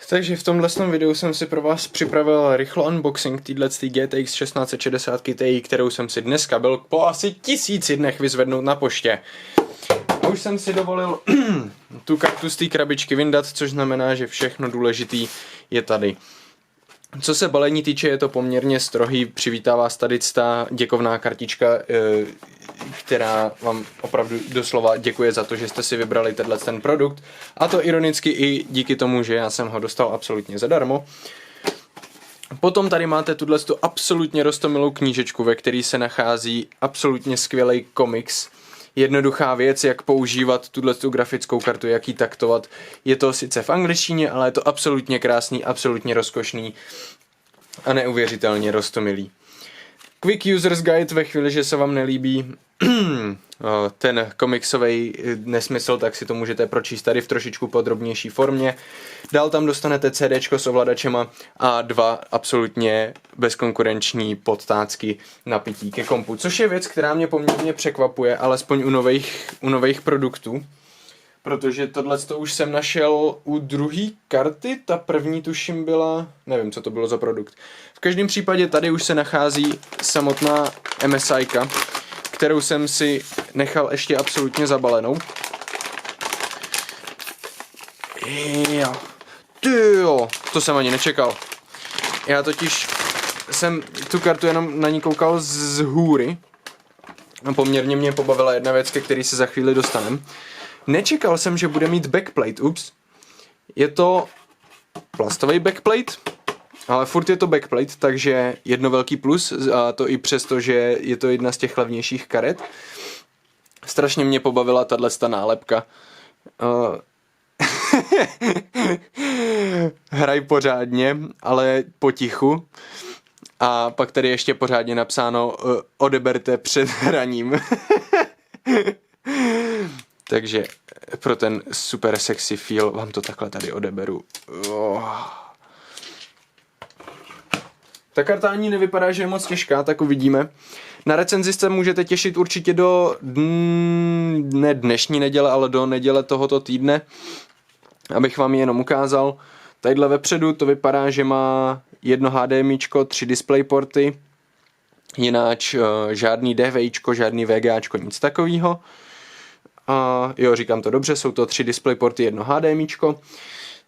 Takže v tomhle videu jsem si pro vás připravil rychlo unboxing této GTX 1660 Ti, kterou jsem si dneska byl po asi 1000 dnech vyzvednout na poště. A už jsem si dovolil tu kartu z té krabičky vyndat, což znamená, že všechno důležitý je tady. Co se balení týče, je to poměrně strohý, přivítá vás tady ta děkovná kartička, která vám opravdu doslova děkuje za to, že jste si vybrali ten produkt. A to ironicky i díky tomu, že já jsem ho dostal absolutně zadarmo. Potom tady máte tuto absolutně roztomilou knížečku, ve které se nachází absolutně skvělý komiks. Jednoduchá věc, jak používat tuto grafickou kartu, jak ji taktovat. Je to sice v angličtině, ale je to absolutně krásný, absolutně rozkošný a neuvěřitelně roztomilý. Quick User's Guide ve chvíli, že se vám nelíbí ten komiksový nesmysl, tak si to můžete pročíst tady v trošičku podrobnější formě. Dál tam dostanete CDčko s ovladačema a 2 absolutně bezkonkurenční podtácky na pití ke kompu, což je věc, která mě poměrně překvapuje, alespoň u nových produktů. Protože tohle už jsem našel u druhé karty, ta první tuším byla, nevím, co to bylo za produkt. V každém případě tady už se nachází samotná MSIka, kterou jsem si nechal ještě absolutně zabalenou. Tyjo, to jsem ani nečekal. Já totiž jsem tu kartu jenom na ní koukal z hůry. A poměrně mě pobavila jedna věc, ke který se za chvíli dostanem. Nečekal jsem, že bude mít backplate, Je to plastový backplate, ale furt je to backplate, takže jedno velký plus, a to i přesto, že je to jedna z těch levnějších karet. Strašně mě pobavila tato nálepka. Hraj pořádně, ale potichu. A pak tady ještě pořádně napsáno odeberte před hraním. Takže pro ten super sexy feel vám to takhle tady odeberu. Ta karta ani nevypadá, že je moc těžká, tak uvidíme. Na recenzi se můžete těšit určitě do ne dnešní neděle, ale do neděle tohoto týdne, abych vám ji jenom ukázal. Tadyhle vepředu to vypadá, že má jedno HDMIčko, 3 DisplayPorty, jináč žádný DVIčko, žádný VGAčko, nic takového. A jo, říkám to dobře, jsou to 3 DisplayPorty, jedno HDMIčko.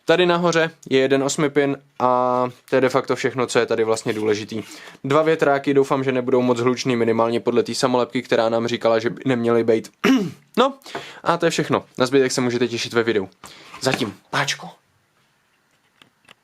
Tady nahoře je jeden 8-pin a to je de facto všechno, co je tady vlastně důležitý. 2 větráky, doufám, že nebudou moc hlučný, minimálně podle té samolepky, která nám říkala, že by neměly být. No, a to je všechno. Na zbytek se můžete těšit ve videu. Zatím, páčko.